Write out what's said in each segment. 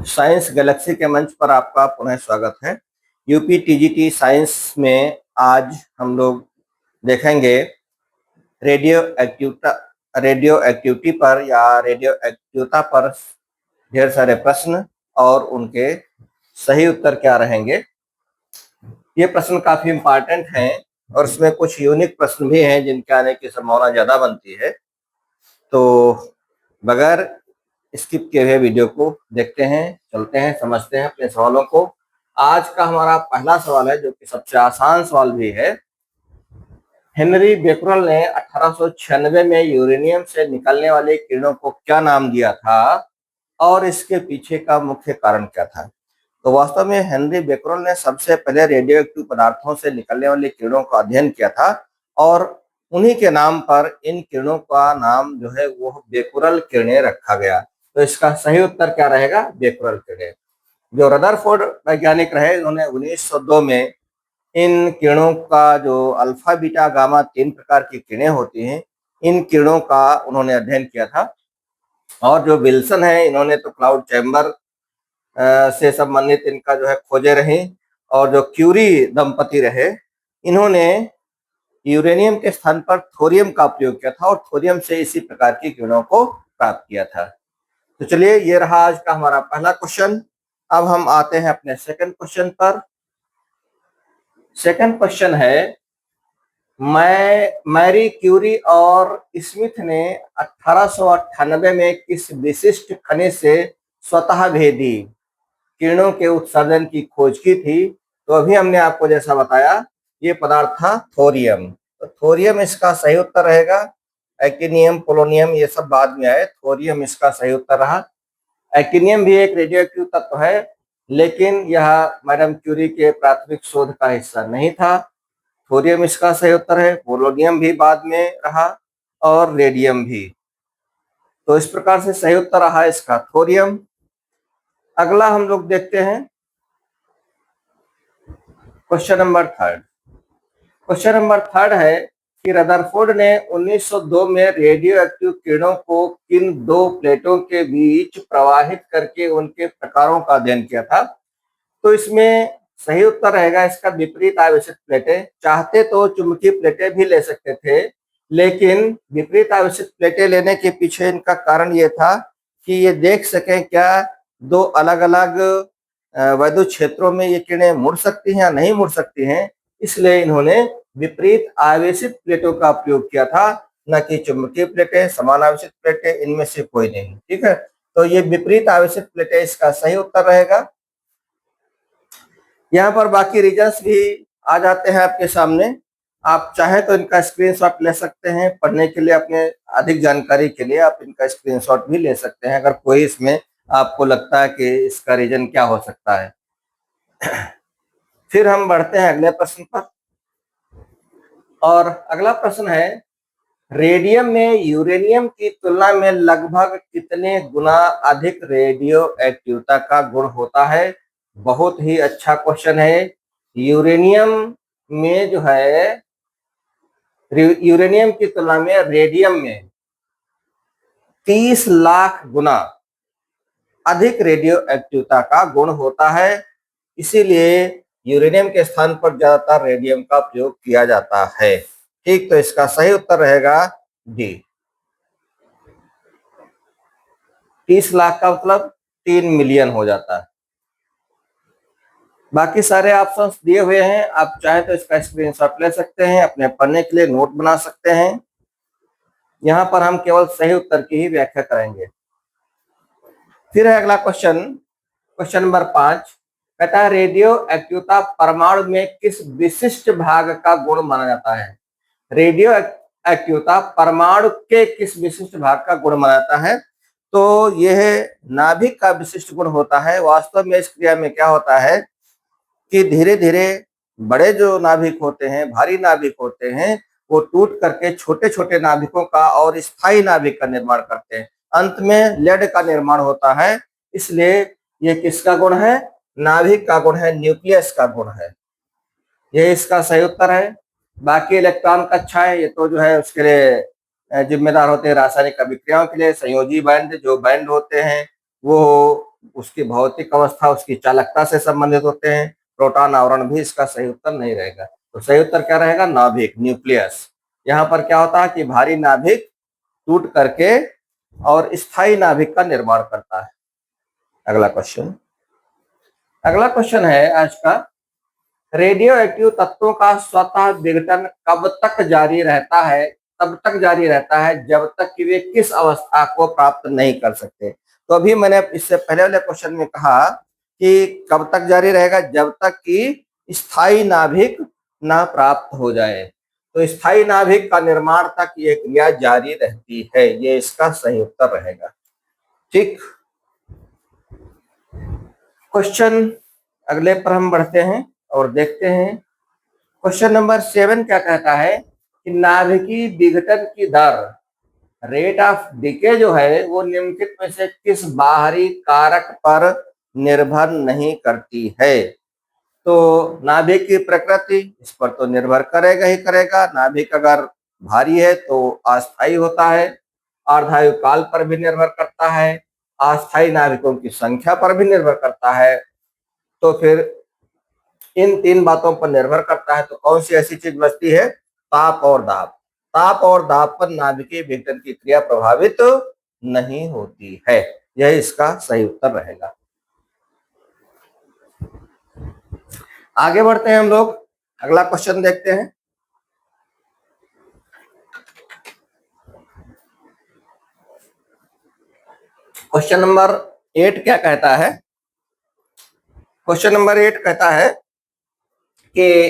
Science Galaxy के मंच पर आपका पुनः स्वागत है। यूपी टीजीटी साइंस में आज हम लोग देखेंगे रेडियो एक्टिविटी पर या रेडियो एक्टिवता पर ढेर सारे प्रश्न और उनके सही उत्तर क्या रहेंगे। ये प्रश्न काफी इम्पोर्टेंट हैं और इसमें कुछ यूनिक प्रश्न भी हैं जिनके आने की संभावना ज्यादा बनती है। तो बगैर स्किप किए हुए वीडियो को देखते हैं, चलते हैं, समझते हैं अपने सवालों को। आज का हमारा पहला सवाल है जो कि सबसे आसान सवाल भी है। हेनरी बेकरल ने 1896 में यूरेनियम से निकलने वाले किरणों को क्या नाम दिया था और इसके पीछे का मुख्य कारण क्या था। तो वास्तव में हेनरी बेकरल ने सबसे पहले रेडियो एक्टिव पदार्थों से निकलने वाले किरणों का अध्ययन किया था और उन्हीं के नाम पर इन किरणों का नाम जो है वो बेकुरल किरणें रखा गया। तो इसका सही उत्तर क्या रहेगा? बेकुरल किरणें। जो रदरफोर्ड वैज्ञानिक रहे, उन्होंने 1902 में इन किरणों का जो अल्फा बीटा गामा 3 प्रकार की किरणें होती हैं, इन किरणों का उन्होंने अध्ययन किया था। और जो विल्सन है, इन्होंने तो क्लाउड चैम्बर से संबंधित इनका जो है खोजे रही। और जो क्यूरी दंपति रहे, इन्होंने यूरेनियम के स्थान पर थोरियम का प्रयोग किया था और थोरियम से इसी प्रकार की किरणों को प्राप्त किया था। तो चलिए, ये रहा आज का हमारा पहला क्वेश्चन। अब हम आते हैं अपने सेकंड क्वेश्चन पर। सेकंड क्वेश्चन है, मैरी क्यूरी और स्मिथ ने 1898 में किस विशिष्ट खनिज से स्वतः भेदी किरणों के उत्सर्जन की खोज की थी। तो अभी हमने आपको जैसा बताया, ये पदार्थ था थोरियम। तो थोरियम इसका सही उत्तर रहेगा। एक्टिनियम, पोलोनियम ये सब बाद में आए, थोरियम इसका सही उत्तर रहा। एक्टिनियम भी एक रेडियो एक्टिव तत्व है, लेकिन यह मैडम क्यूरी के प्राथमिक शोध का हिस्सा नहीं था। थोरियम इसका सही उत्तर है। पोलोनियम भी बाद में रहा और रेडियम भी। तो इस प्रकार से सही उत्तर रहा इसका थोरियम। अगला हम लोग देखते हैं question number third. Question number third है कि रदरफोर्ड ने 1902 में रेडियो एक्टिव किरणों को किन दो प्लेटों के बीच प्रवाहित करके उनके प्रकारों का अध्ययन किया था। तो इसमें सही उत्तर रहेगा इसका विपरीत आवेशित प्लेटें। चाहते तो चुंबकीय प्लेटें भी ले सकते थे, लेकिन विपरीत आवेशित प्लेटें लेने के पीछे इनका कारण ये था कि ये देख सकें क्या दो अलग अलग वैद्युत क्षेत्रों में ये किरणें मुड़ सकती हैं या नहीं मुड़ सकती हैं। इसलिए इन्होंने विपरीत आवेशित प्लेटों का प्रयोग किया था, न कि चुंबकीय प्लेटें, समान आवेशित प्लेटें, इनमें से कोई नहीं। ठीक है, तो ये विपरीत आवेशित प्लेटें इसका सही उत्तर रहेगा। यहाँ पर बाकी रीजन्स भी आ जाते हैं आपके सामने। आप चाहे तो इनका स्क्रीनशॉट ले सकते हैं पढ़ने के लिए, अपने अधिक जानकारी के लिए आप इनका स्क्रीनशॉट भी ले सकते हैं अगर कोई इसमें आपको लगता है कि इसका रीजन क्या हो सकता है। फिर हम बढ़ते हैं अगले प्रश्न पर। और अगला प्रश्न है, रेडियम में यूरेनियम की तुलना में लगभग कितने गुना अधिक रेडियो एक्टिवता का गुण होता है। बहुत ही अच्छा क्वेश्चन है। यूरेनियम में जो है, यूरेनियम की तुलना में रेडियम में 30 लाख गुना अधिक रेडियो एक्टिवता का गुण होता है। इसीलिए यूरेनियम के स्थान पर ज्यादातर रेडियम का प्रयोग किया जाता है। ठीक, तो इसका सही उत्तर रहेगा डी। 30 लाख का मतलब 3 मिलियन हो जाता है। बाकी सारे ऑप्शंस दिए हुए हैं, आप चाहे तो इसका स्क्रीनशॉट ले सकते हैं, अपने पढ़ने के लिए नोट बना सकते हैं। यहाँ पर हम केवल सही उत्तर की ही व्याख्या करेंगे। फिर है अगला क्वेश्चन, क्वेश्चन नंबर 5। कहता है, रेडियो एक्टिवता परमाणु में किस विशिष्ट भाग का गुण माना जाता है। रेडियो एक्टिवता परमाणु के किस विशिष्ट भाग का गुण माना जाता है। तो यह नाभिक का विशिष्ट गुण होता है। वास्तव में इस क्रिया में क्या होता है कि धीरे धीरे बड़े जो नाभिक होते हैं, भारी नाभिक होते हैं, वो टूट करके छोटे छोटे नाभिकों का और स्थायी नाभिक का निर्माण करते हैं। अंत में लेड का निर्माण होता है। इसलिए ये किसका गुण है? नाभिक का गुण है, न्यूक्लियस का गुण है। ये इसका सही उत्तर है। बाकी इलेक्ट्रॉन कक्षा है, ये तो जो है उसके लिए जिम्मेदार होते हैं रासायनिक अभिक्रियाओं के लिए। संयोजी बैंड, जो बैंड होते हैं वो उसकी भौतिक अवस्था, उसकी चालकता से संबंधित होते हैं। प्रोटॉन आवरण भी इसका सही उत्तर नहीं रहेगा। तो सही उत्तर क्या रहेगा? नाभिक, न्यूक्लियस। यहाँ पर क्या होता है कि भारी नाभिक टूट करके और स्थायी नाभिक का निर्माण करता है। अगला क्वेश्चन है आज का, रेडियो एक्टिव तत्वों का स्वतः विघटन कब तक जारी रहता है? तब तक जारी रहता है जब तक कि वे किस अवस्था को प्राप्त नहीं कर सकते। तो अभी मैंने इससे पहले वाले क्वेश्चन में कहा कि कब तक जारी रहेगा? जब तक कि स्थायी नाभिक ना प्राप्त हो जाए। तो स्थायी नाभिक का निर्माण तक ये क्रिया जारी रहती है। ये इसका सही उत्तर रहेगा। ठीक, क्वेश्चन अगले पर हम बढ़ते हैं और देखते हैं। क्वेश्चन नंबर 7 क्या कहता है कि नाभिकीय विघटन की दर, रेट ऑफ डिके जो है वो निम्नलिखित में से किस बाहरी कारक पर निर्भर नहीं करती है? तो नाभिक की प्रकृति इस पर तो निर्भर करेगा ही करेगा। नाभिक अगर भारी है तो अस्थायी होता है। अर्धायु काल पर भी निर्भर करता है। अस्थायी नाभिकों की संख्या पर भी निर्भर करता है। तो फिर इन 3 बातों पर निर्भर करता है। तो कौन सी ऐसी चीज बचती है? ताप और दाब। ताप और दाब पर नाभिकीय विघटन की क्रिया प्रभावित नहीं होती है। यह इसका सही उत्तर रहेगा। आगे बढ़ते हैं हम लोग, अगला क्वेश्चन देखते हैं। क्वेश्चन नंबर 8 क्या कहता है? क्वेश्चन नंबर 8 कहता है कि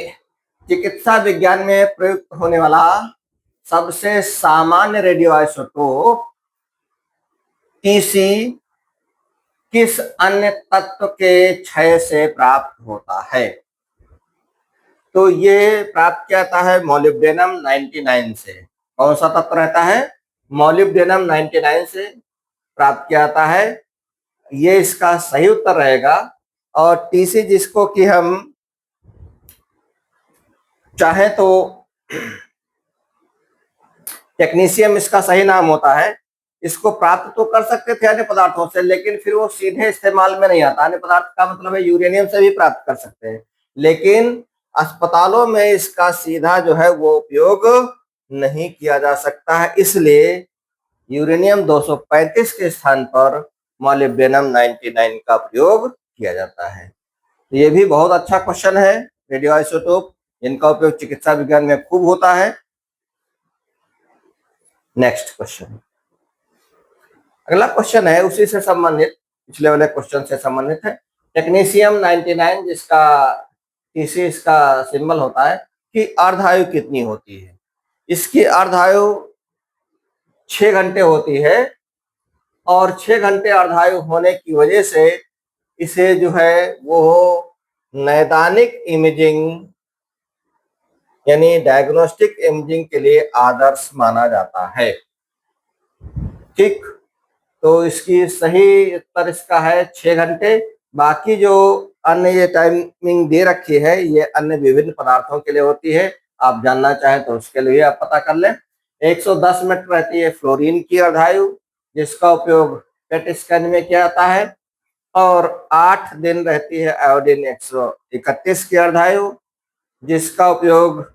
चिकित्सा विज्ञान में प्रयुक्त होने वाला सबसे सामान्य रेडियो आइसोटोप टीसी किस अन्य तत्व के क्षय से प्राप्त होता है? तो ये प्राप्त किया जाता है मोलिब्डेनम 99 से। कौन सा तत्व रहता है? मोलिब्डेनम 99 से प्राप्त किया जाता है। ये इसका सही उत्तर रहेगा। और टीसी जिसको कि हम चाहे तो टेक्नीशियम इसका सही नाम होता है, इसको प्राप्त तो कर सकते थे अन्य पदार्थों से, लेकिन फिर वो सीधे इस्तेमाल में नहीं आता। अन्य पदार्थ का मतलब है यूरेनियम से भी प्राप्त कर सकते हैं, लेकिन अस्पतालों में इसका सीधा जो है वो उपयोग नहीं किया जा सकता है। इसलिए यूरेनियम 235 के स्थान पर मोलिब्डेनम 99 का प्रयोग किया जाता है। तो ये भी बहुत अच्छा क्वेश्चन है। रेडियो आइसोटोप इनका उपयोग चिकित्सा विज्ञान में खूब होता है। नेक्स्ट क्वेश्चन, अगला क्वेश्चन है उसी से संबंधित, पिछले वाले क्वेश्चन से संबंधित है। टेक्नीशियम 99 जिसका टीसी इसका सिंबल होता है कि अर्धायु कितनी होती है? इसकी अर्धायु 6 घंटे होती है। और 6 घंटे अर्धायु होने की वजह से इसे जो है वो नैदानिक इमेजिंग यानी डायग्नोस्टिक इमेजिंग के लिए आदर्श माना जाता है। ठीक, तो इसकी सही उत्तर इसका है 6 घंटे। बाकी जो अन्य ये टाइमिंग दे रखी है ये अन्य विभिन्न पदार्थों के लिए होती है। आप जानना चाहें तो उसके लिए आप पता कर लें। 110 मिनट रहती है फ्लोरीन की अर्धायु, जिसका उपयोग पेट स्कैन में किया जाता है। और 8 दिन रहती है आयोडीन 131 की अर्धायु, जिसका उपयोग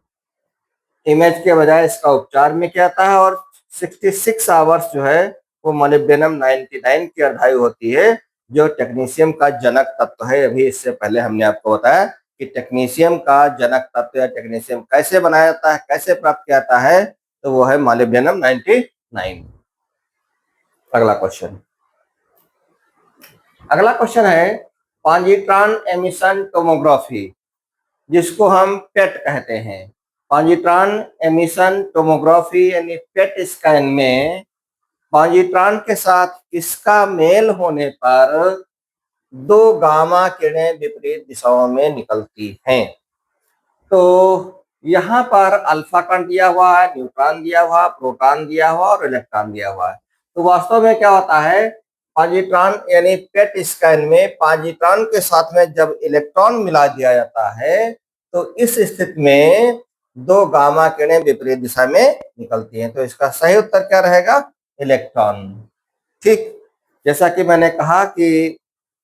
इमेज के बजाय इसका उपचार में किया जाता है। और 66 आवर्स जो है वो मोलिब्डेनम 99 की अर्धायु होती है, जो टेक्नीशियम का जनक तत्व है। अभी इससे पहले हमने आपको बताया कि टेक्नीशियम का जनक तत्व या टेक्नीशियम कैसे बनाया जाता है, कैसे प्राप्त किया जाता है, तो वो है मोलिब्डेनम 99। अगला क्वेश्चन है पॉजिट्रॉन एमिशन टोमोग्राफी, जिसको हम पेट कहते हैं। पॉजिट्रॉन एमिशन टोमोग्राफी यानी पेट स्कैन में पॉजिट्रॉन के साथ किसका मेल होने पर 2 गामा किरणें विपरीत दिशाओं में निकलती हैं? तो यहाँ पर अल्फा कण दिया हुआ है, न्यूट्रॉन दिया हुआ, प्रोटॉन दिया हुआ और इलेक्ट्रॉन दिया हुआ है। तो वास्तव में क्या होता है, पॉजिट्रॉन यानी पेट स्कैन में पॉजिट्रॉन के साथ में जब इलेक्ट्रॉन मिला दिया जाता है तो इस स्थिति में 2 गामा किरणें विपरीत दिशा में निकलती हैं। तो इसका सही उत्तर क्या रहेगा? इलेक्ट्रॉन। ठीक, जैसा कि मैंने कहा कि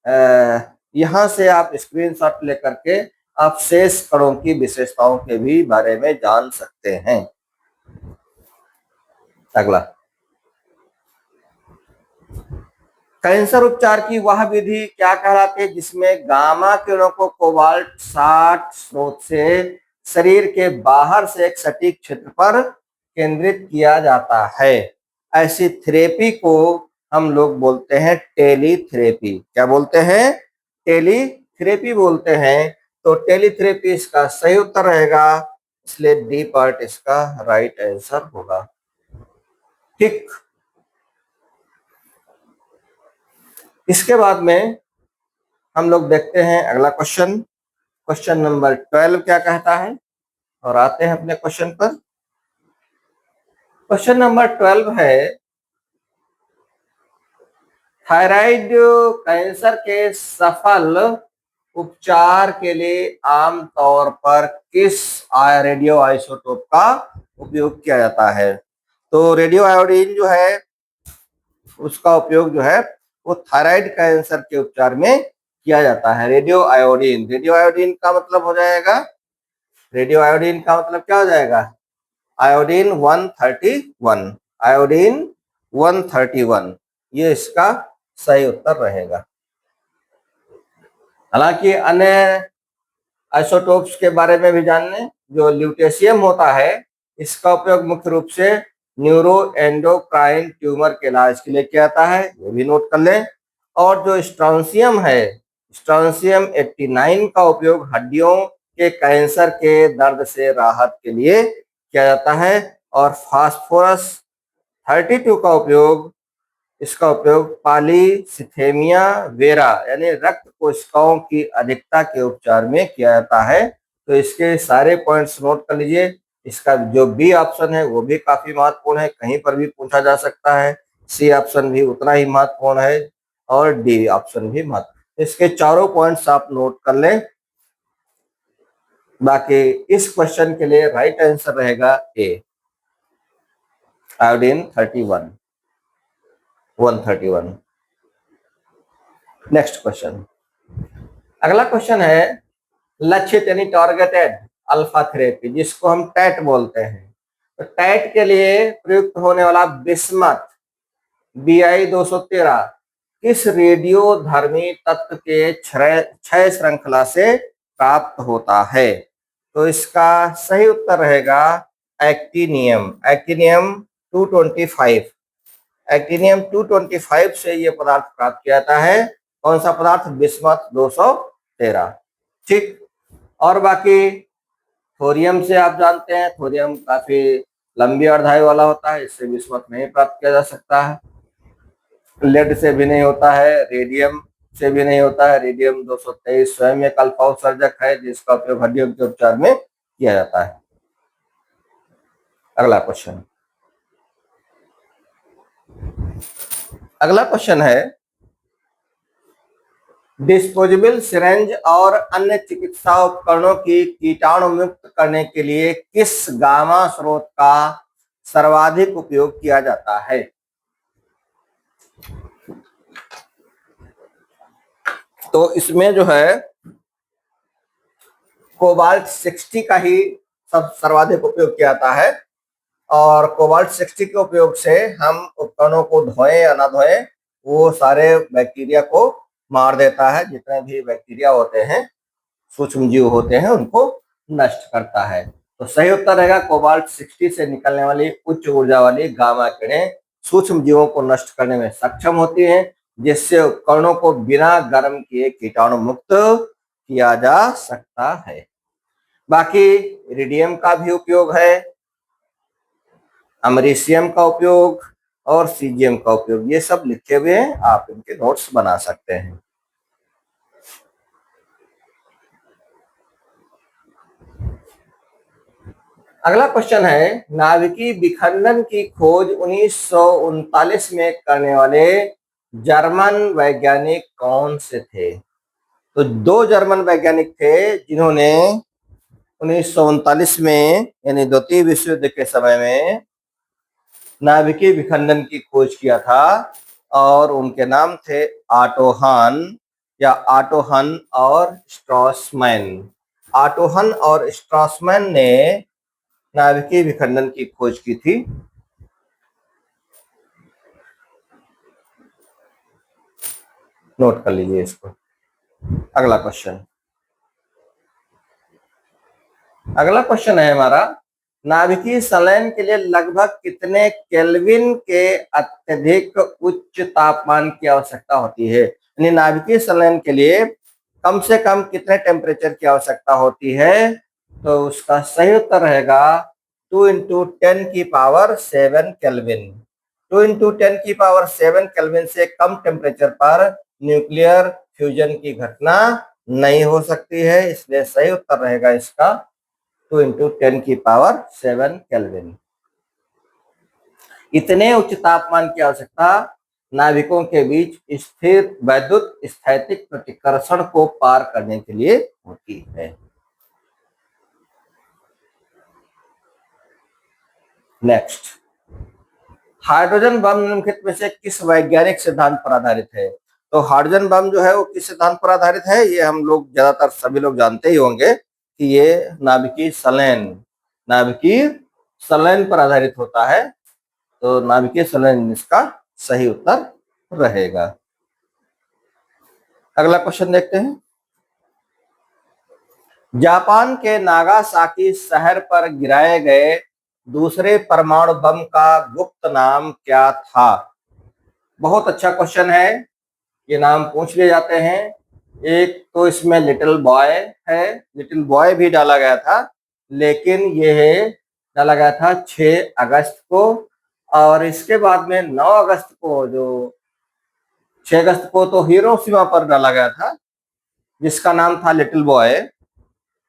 यहाँ से आप स्क्रीनशॉट लेकर के आप शेष कणों की विशेषताओं के भी बारे में जान सकते हैं। अगला, कैंसर उपचार की वह विधि क्या कहलाती है जिसमें गामा किरणों को कोबाल्ट 60 स्रोत से शरीर के बाहर से एक सटीक क्षेत्र पर केंद्रित किया जाता है। ऐसी थेरेपी को हम लोग बोलते हैं टेलीथेरेपी। क्या बोलते हैं? टेलीथेरेपी बोलते हैं। तो टेलीथेरेपी इसका सही उत्तर रहेगा, इसलिए डी पार्ट इसका राइट आंसर होगा। ठीक, इसके बाद में हम लोग देखते हैं अगला क्वेश्चन। क्वेश्चन नंबर 12 क्या कहता है, और आते हैं अपने क्वेश्चन पर। क्वेश्चन नंबर 12 है, थायराइड कैंसर के सफल उपचार के लिए आमतौर पर किस रेडियो आइसोटोप का उपयोग किया जाता है? तो रेडियो आयोडीन जो है उसका उपयोग जो है वो थायराइड कैंसर के उपचार में किया जाता है। रेडियो आयोडीन, रेडियो आयोडीन का मतलब हो जाएगा, रेडियो आयोडीन का मतलब क्या हो जाएगा? आयोडीन 131, आयोडीन 131, ये इसका सही उत्तर रहेगा। हालांकि अन्य आइसोटोप्स के बारे में भी जानने, जो ल्यूटेशियम होता है इसका उपयोग मुख्य रूप से न्यूरो एंडोक्राइन ट्यूमर के इलाज के लिए किया जाता है, ये भी नोट कर लें। और जो स्ट्रोंसियम है, स्ट्रोंसियम 89 का उपयोग हड्डियों के कैंसर के दर्द से राहत के लिए किया जाता है। और फास्फोरस 32 का उपयोग, इसका उपयोग पॉलीसिथेमिया वेरा यानी रक्त कोशिकाओं की अधिकता के उपचार में किया जाता है। तो इसके सारे पॉइंट्स नोट कर लीजिए। इसका जो बी ऑप्शन है वो भी काफी महत्वपूर्ण है, कहीं पर भी पूछा जा सकता है। सी ऑप्शन भी उतना ही महत्वपूर्ण है और डी ऑप्शन भी महत्वपूर्ण। इसके चारों पॉइंट्स आप नोट कर लें। बाकी इस क्वेश्चन के लिए राइट आंसर रहेगा ए, आयोडीन 131। नेक्स्ट क्वेश्चन, अगला क्वेश्चन है, लक्षित यानी टारगेटेड अल्फा थेरेपी जिसको हम टैट बोलते हैं, तो टैट के लिए प्रयुक्त होने वाला बिस्मथ BI 213 किस रेडियो धर्मी तत्व के क्षय श्रृंखला से प्राप्त होता है? तो इसका सही उत्तर रहेगा एक्टिनियम, एक्टिनियम 225। एक्टिनियम 225 से ये पदार्थ प्राप्त किया जाता है। कौन सा पदार्थ? बिस्मथ 213। ठीक, और बाकी थोरियम से आप जानते हैं, थोरियम काफी लंबी अर्धायु वाला होता है, इससे बिस्मथ नहीं प्राप्त किया जा सकता है। लेड से भी नहीं होता है, रेडियम से भी नहीं होता है। रेडियम 223 स्वयं एक अल्फा उत्सर्जक है जिसका उपयोग हड्डियों के उपचार में किया जाता है। अगला क्वेश्चन, अगला क्वेश्चन है, डिस्पोजेबल सिरेंज और अन्य चिकित्सा उपकरणों की कीटाणु मुक्त करने के लिए किस गामा स्रोत का सर्वाधिक उपयोग किया जाता है? तो इसमें जो है कोबाल्ट 60 का ही सर्वाधिक उपयोग किया जाता है। और कोबाल्ट 60 के उपयोग से हम उपकरणों को धोएं या ना धोएं, वो सारे बैक्टीरिया को मार देता है। जितने भी बैक्टीरिया होते हैं, सूक्ष्म जीव होते हैं, उनको नष्ट करता है। तो सही उत्तर रहेगा कोबाल्ट 60 से निकलने वाली उच्च ऊर्जा वाली गामा किरणें सूक्ष्म जीवों को नष्ट करने में सक्षम होती हैं, जिससे उपकरणों को बिना गर्म किए कीटाणु मुक्त किया जा सकता है। बाकी इरिडियम का भी उपयोग है, अमरीशियम का उपयोग और सीजियम का उपयोग, ये सब लिखे हुए हैं, आप इनके नोट्स बना सकते हैं। अगला क्वेश्चन है, नाभिकीय विखंडन की खोज 1939 में करने वाले जर्मन वैज्ञानिक कौन से थे? तो दो जर्मन वैज्ञानिक थे जिन्होंने 1939 में यानी द्वितीय विश्व युद्ध के समय में नाभिकीय विखंडन की खोज किया था, और उनके नाम थे ऑटो हान या ऑटो हन और स्ट्रॉसमैन? ऑटो हन और स्ट्रॉसमैन ने नाभिकीय विखंडन की खोज की थी। नोट कर लीजिए इसको। अगला क्वेश्चन है हमारा, नाभिकीय संलयन के लिए लगभग कितने केल्विन के अत्यधिक उच्च तापमान की आवश्यकता होती है? यानी नाभिकीय संलयन के लिए कम से कम कितने टेम्परेचर की आवश्यकता होती है? तो उसका सही उत्तर रहेगा 2 × 10⁻7 केल्विन। 2 × 10⁻7 केल्विन से कम टेम्परेचर पर न्यूक्लियर फ्यूजन की घटना नहीं हो सकती है, इसलिए सही उत्तर रहेगा इसका 2 × 10⁻7 केल्विन। इतने उच्च तापमान की आवश्यकता नाभिकों के बीच स्थिर वैद्युत स्थैतिक प्रतिकर्षण को पार करने के लिए होती है। नेक्स्ट, हाइड्रोजन बम निम्नलिखित में से किस वैज्ञानिक सिद्धांत पर आधारित है? तो हाइड्रोजन बम जो है वो किस सिद्धांत पर आधारित है? ये हम लोग ज्यादातर सभी लोग जानते ही होंगे कि ये नाभिकीय संलयन पर आधारित होता है। तो नाभिकीय संलयन इसका सही उत्तर रहेगा। अगला क्वेश्चन देखते हैं। जापान के नागासाकी शहर पर गिराए गए दूसरे परमाणु बम का गुप्त नाम क्या था? बहुत अच्छा क्वेश्चन है, ये नाम पूछ लिए जाते हैं। एक तो इसमें लिटिल बॉय है, लिटिल बॉय भी डाला गया था, लेकिन यह डाला गया था 6 अगस्त को, और इसके बाद में 9 अगस्त को, जो 6 अगस्त को तो हिरोशिमा पर डाला गया था जिसका नाम था लिटिल बॉय,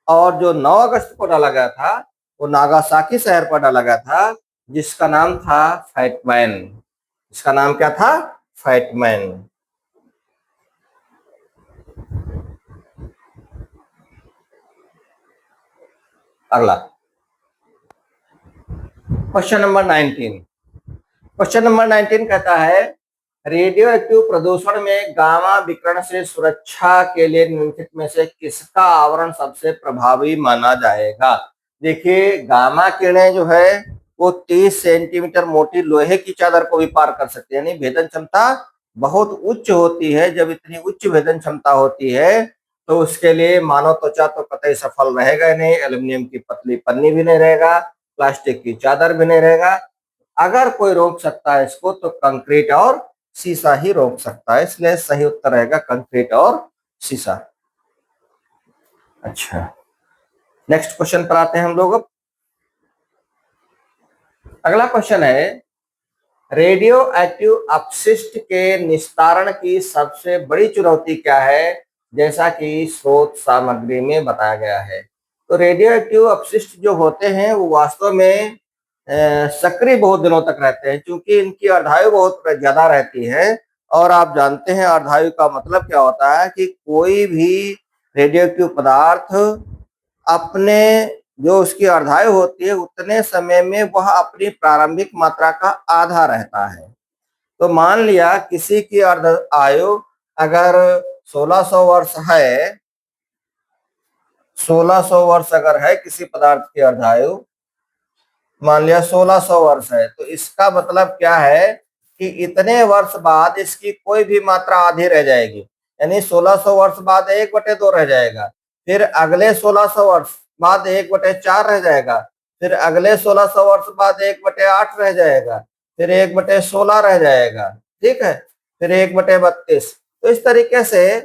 और जो 9 अगस्त को डाला गया था वो नागासाकी शहर पर डाला गया था जिसका नाम था फैटमैन। इसका नाम क्या था? फैटमैन। अगला क्वेश्चन नंबर 19। क्वेश्चन नंबर 19 कहता है, रेडियो एक्टिव प्रदूषण में गामा विकिरण से सुरक्षा के लिए निम्नलिखित में से किसका आवरण सबसे प्रभावी माना जाएगा? देखिए, गामा किरणें जो है वो 30 सेंटीमीटर मोटी लोहे की चादर को भी पार कर सकती है, यानी भेदन क्षमता बहुत उच्च होती है। जब इतनी उच्च भेदन क्षमता होती है तो उसके लिए मानव त्वचा तो कतई सफल रहेगा नहीं, एल्यूमिनियम की पतली पन्नी भी नहीं रहेगा, प्लास्टिक की चादर भी नहीं रहेगा। अगर कोई रोक सकता है इसको तो कंक्रीट और शीशा ही रोक सकता है, इसलिए सही उत्तर रहेगा कंक्रीट और शीशा। अच्छा, नेक्स्ट क्वेश्चन पर आते हैं हम लोग। अगला क्वेश्चन है, रेडियो एक्टिव अपशिष्ट के निस्तारण की सबसे बड़ी चुनौती क्या है, जैसा कि स्रोत सामग्री में बताया गया है? तो रेडियो एक्टिव अपशिष्ट जो होते हैं वो वास्तव में सक्रिय बहुत दिनों तक रहते हैं, क्योंकि इनकी अर्धायु बहुत ज्यादा रहती है। और आप जानते हैं अर्धायु का मतलब क्या होता है कि कोई भी रेडियो एक्टिव पदार्थ अपने जो उसकी अर्धायु होती है उतने समय में वह अपनी प्रारंभिक मात्रा का आधा रहता है। तो मान लिया किसी की अर्ध आयु अगर 1600 वर्ष है, 1600 वर्ष अगर है किसी पदार्थ की अर्धायु, मान लिया 1600 वर्ष है, तो इसका मतलब क्या है कि इतने वर्ष बाद इसकी कोई भी मात्रा आधी रह जाएगी, यानी 1600 वर्ष बाद 1/2 रह जाएगा, फिर अगले 1600 वर्ष बाद 1/4 रह जाएगा, फिर अगले 1600 वर्ष बाद 1/8 रह जाएगा, फिर 1/16 रह जाएगा, ठीक है, फिर 1/32। तो इस तरीके से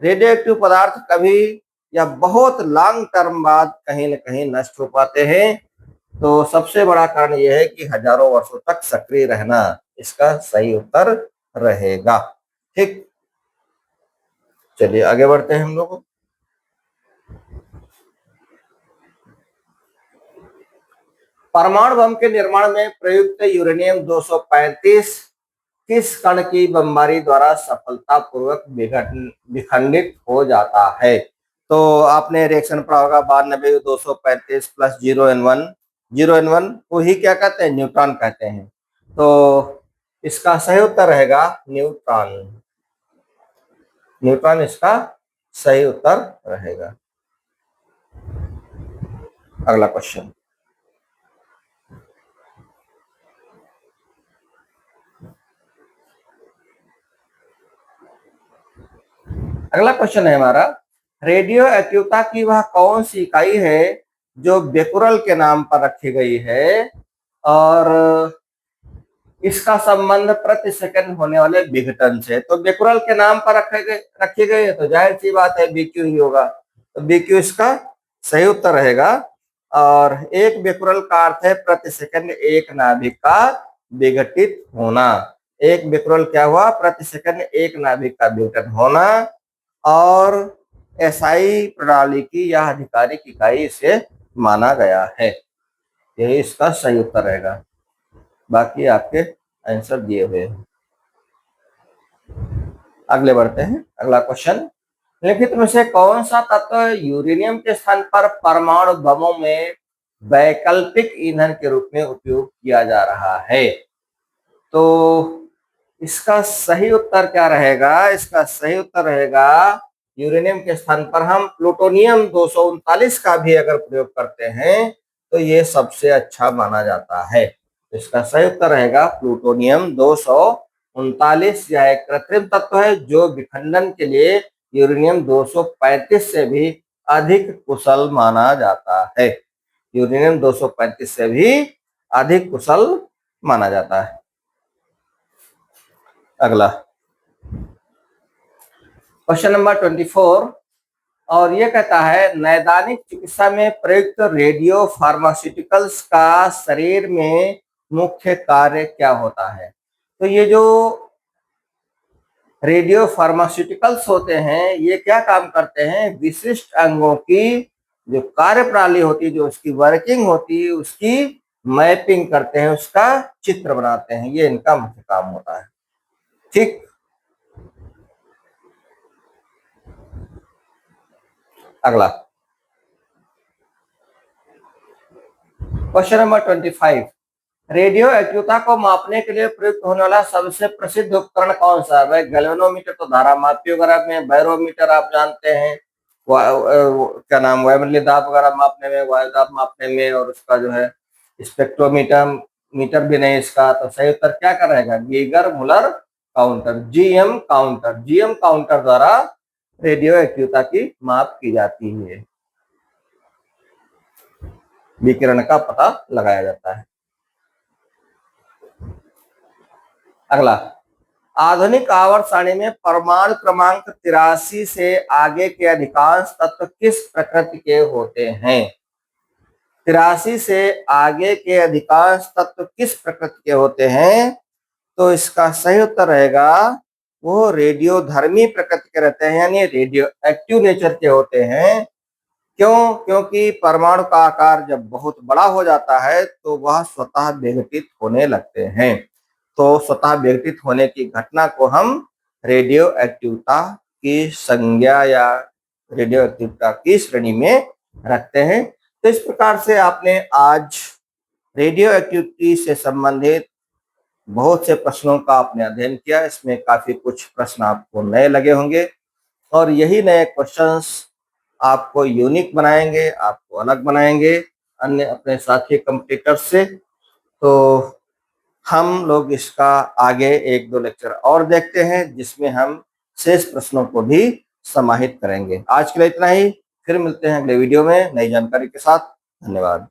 रेडियो एक्टिव पदार्थ कभी या बहुत लॉन्ग टर्म बाद कहीं न कहीं नष्ट हो पाते हैं। तो सबसे बड़ा कारण यह है कि हजारों वर्षों तक सक्रिय रहना इसका सही उत्तर रहेगा। ठीक, चलिए आगे बढ़ते हैं हम लोग। परमाणु बम के निर्माण में प्रयुक्त यूरेनियम 235 किस कण की बमबारी द्वारा सफलतापूर्वक विखंडित हो जाता है? तो आपने रिएक्शन पढ़ा होगा 92 235 प्लस 0N1, 0N1 को ही क्या कहते हैं? न्यूट्रॉन कहते हैं। तो इसका सही उत्तर रहेगा न्यूट्रॉन। न्यूट्रॉन इसका सही उत्तर रहेगा। अगला क्वेश्चन, अगला क्वेश्चन है हमारा, रेडियो एक्टिवता की वह कौन सी इकाई है जो बेकुरल के नाम पर रखी गई है और इसका संबंध प्रति सेकंड होने वाले विघटन से। तो बेकुरल के नाम पर रखी गई है तो जाहिर सी बात है बीक्यू ही होगा, तो बीक्यू इसका सही उत्तर रहेगा। और एक बेकुरल का अर्थ है प्रति सेकंड एक नाभिक का विघटित होना। एक बेकुरल क्या हुआ? प्रति सेकंड एक नाभिक का विघटन होना। और एसआई प्रणाली की यह आधिकारिक इकाई इसे माना गया है। यही इसका सही उत्तर रहेगा। बाकी आपके आंसर दिए हुए हैं। अगले बढ़ते हैं। अगला क्वेश्चन, निम्नलिखित में से कौन सा तत्व यूरेनियम के स्थान पर परमाणु बमों में वैकल्पिक ईंधन के रूप में उपयोग किया जा रहा है? तो इसका सही उत्तर क्या रहेगा? इसका सही उत्तर रहेगा यूरेनियम के स्थान पर हम प्लूटोनियम 239 का भी अगर प्रयोग करते हैं तो ये सबसे अच्छा माना जाता है। इसका सही उत्तर रहेगा प्लूटोनियम 239। यह एक कृत्रिम तत्व है जो विखंडन के लिए यूरेनियम 235 से भी अधिक कुशल माना जाता है। यूरेनियम 235 से भी अधिक कुशल माना जाता है। अगला क्वेश्चन नंबर 24, और ये कहता है नैदानिक चिकित्सा में प्रयुक्त रेडियो फार्मास्यूटिकल्स का शरीर में मुख्य कार्य क्या होता है? तो ये जो रेडियो फार्मास्यूटिकल्स होते हैं ये क्या काम करते हैं? विशिष्ट अंगों की जो कार्य प्रणाली होती है, जो उसकी वर्किंग होती है, उसकी मैपिंग करते हैं, उसका चित्र बनाते हैं। ये इनका मुख्य काम होता है। ठीक। अगला क्वेश्चन नंबर 25, रेडियो एक्टिवता को मापने के लिए प्रयुक्त होने वाला सबसे प्रसिद्ध उपकरण कौन सा है? भाई गैल्वेनोमीटर तो धारा मापी वगैरह में, बैरोमीटर आप जानते हैं क्या नाम, वायुमंडलीय दाब वगैरह मापने में, वायु दाब मापने में, और उसका जो है स्पेक्ट्रोमीटर मीटर भी नहीं इसका। तो सही उत्तर क्या कर रहेगा? Geiger Muller counter, GM counter. GM counter द्वारा रेडियो एक्टिवता की माप की जाती है, विकिरण का पता लगाया जाता है। अगला, आधुनिक आवर्त सारणी में परमाणु क्रमांक 83 से आगे के अधिकांश तत्व किस प्रकृति के होते हैं? 83 से आगे के अधिकांश तत्व किस प्रकृति के होते हैं? तो इसका सही उत्तर रहेगा वो रेडियोधर्मी प्रकृति के रहते हैं, यानी रेडियो एक्टिव नेचर के होते हैं। क्यों? क्योंकि परमाणु का आकार जब बहुत बड़ा हो जाता है तो वह स्वतः विघटित होने लगते हैं। तो स्वतः विघटित होने की घटना को हम रेडियो एक्टिवता की संज्ञा या रेडियो एक्टिवता की श्रेणी में रखते हैं। तो इस प्रकार से आपने आज रेडियो एक्टिविटी से संबंधित बहुत से प्रश्नों का आपने अध्ययन किया। इसमें काफी कुछ प्रश्न आपको नए लगे होंगे और यही नए क्वेश्चंस आपको यूनिक बनाएंगे, आपको अलग बनाएंगे अन्य अपने साथी कंपटीटर्स से। तो हम लोग इसका आगे 1-2 लेक्चर और देखते हैं जिसमें हम शेष प्रश्नों को भी समाहित करेंगे। आज के लिए इतना ही, फिर मिलते हैं अगले वीडियो में नई जानकारी के साथ। धन्यवाद।